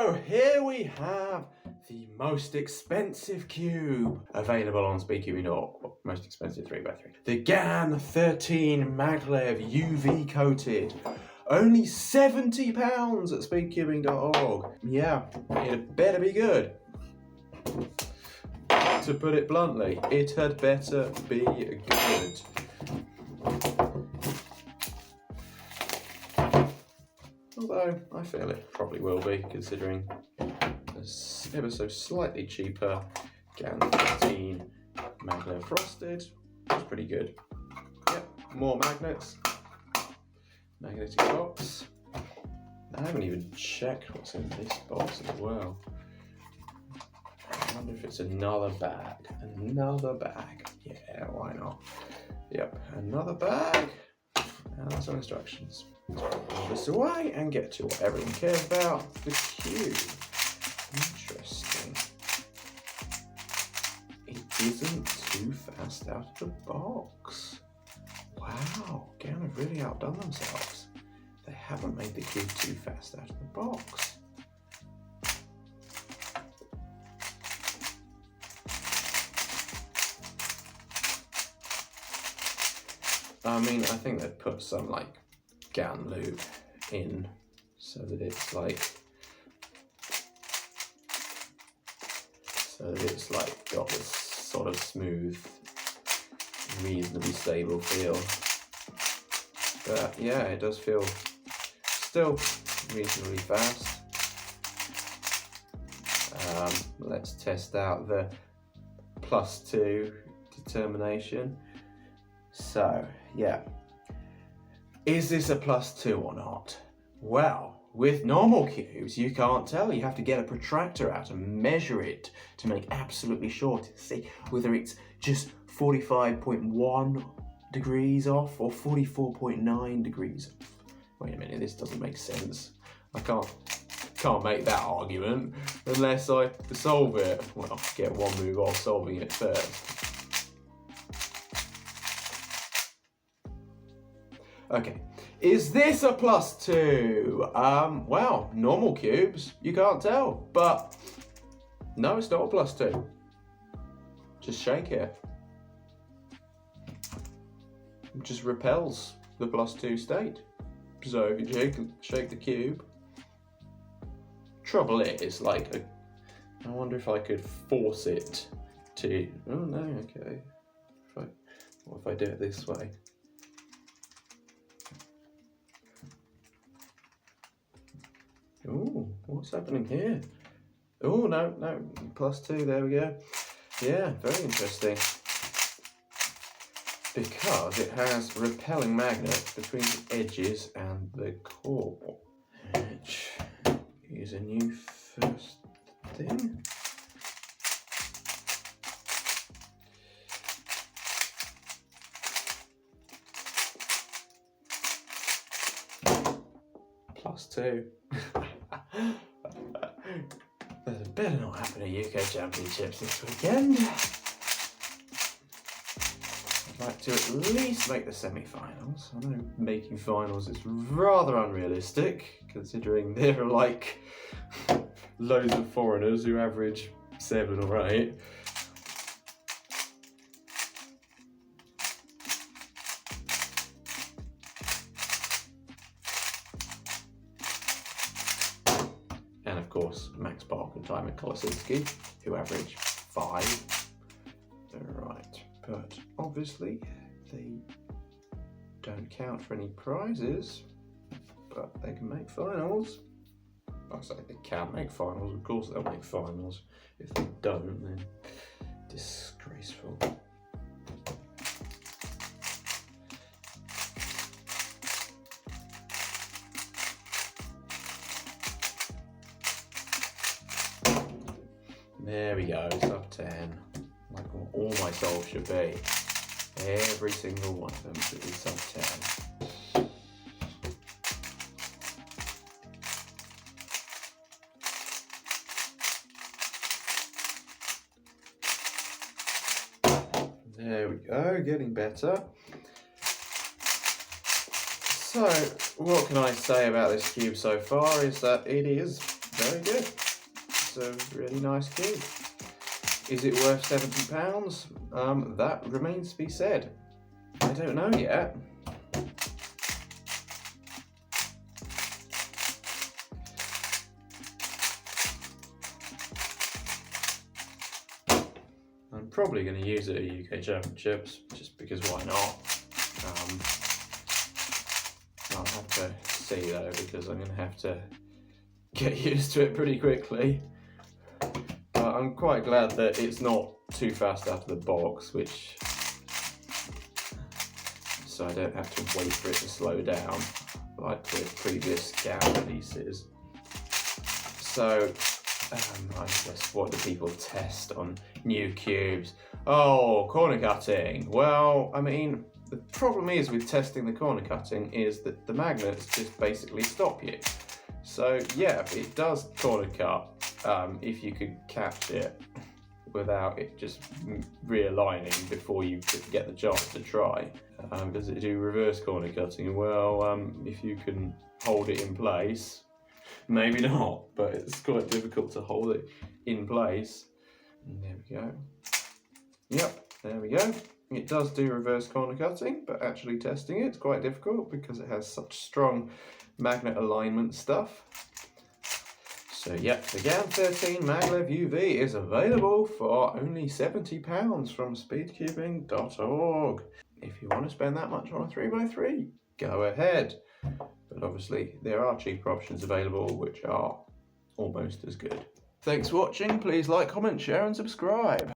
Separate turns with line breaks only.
So here we have the most expensive cube available on speedcubing, most expensive 3x3. The GAN 13 MAGLEV UV Coated. Only £70 at speedcubing.org. Yeah, it better be good. To put it bluntly, it had better be good. Although I feel it probably will be, considering the ever so slightly cheaper GAN 13 MAGLEV Frosted. It's pretty good. Yep, more magnets. Magnetic box. I haven't even checked what's in this box as well. I wonder if it's another bag. Another bag. Yeah, why not? Yep, another bag. And some instructions. Put this away and get to what everyone cares about, the cube. Interesting. It isn't too fast out of the box. Wow, GAN have really outdone themselves. They haven't made the cube too fast out of the box. I mean, I think they've put some like GAN lube in so that it's like got this sort of smooth, reasonably stable feel. But yeah, it does feel still reasonably fast. Let's test out the +2 determination. So yeah, is this a +2 or not? Well, with normal cubes you can't tell. You have to get a protractor out and measure it to make absolutely sure to see whether it's just 45.1 degrees off or 44.9 degrees off. Wait a minute, this doesn't make sense. I can't make that argument unless I solve it. Well, get one move off solving it first. Okay, is this a +2? Well, normal cubes, you can't tell, but no, it's not a +2. Just shake it. It just repels the +2 state. So if you shake the cube, trouble is, like, I wonder if I could force it to, oh no, okay. What if I do it this way? Ooh, what's happening here? Oh, no, +2, there we go. Yeah, very interesting. Because it has repelling magnets between the edges and the core. Which is a new first thing. +2. That better not happen at UK Championships this weekend. I'd like to at least make the semi-finals. I know making finals is rather unrealistic, considering there are like loads of foreigners who average 7 or 8. And of course, Max Park and Timon Kolosinski, who average 5. Right, but obviously they don't count for any prizes, but they can make finals. I say they can make finals, of course they'll make finals. If they don't, then disgraceful. There we go, sub 10, like all my souls should be. Every single one of them should be sub 10. There we go, getting better. So, what can I say about this cube so far is that it is very good. It's a really nice cube. Is it worth £70? That remains to be said. I don't know yet. I'm probably going to use it at UK Championships, just because why not? I'll have to see though, because I'm going to have to get used to it pretty quickly. But I'm quite glad that it's not too fast out of the box, so I don't have to wait for it to slow down like with previous gown releases. So I guess, what do people test on new cubes? Oh, corner cutting. Well, I mean, the problem is with testing the corner cutting is that the magnets just basically stop you. So yeah, it does corner cut if you could catch it without it just realigning before you get the chance to try. Does it do reverse corner cutting? Well, if you can hold it in place, maybe not, but it's quite difficult to hold it in place. And there we go. Yep, there we go. It does do reverse corner cutting, but actually testing it's quite difficult because it has such strong magnet alignment stuff. So yep, the GAN 13 Maglev UV is available for only £70 from speedcubing.org. If you want to spend that much on a 3x3, go ahead. But obviously there are cheaper options available which are almost as good. Thanks for watching. Please like, comment, share and subscribe.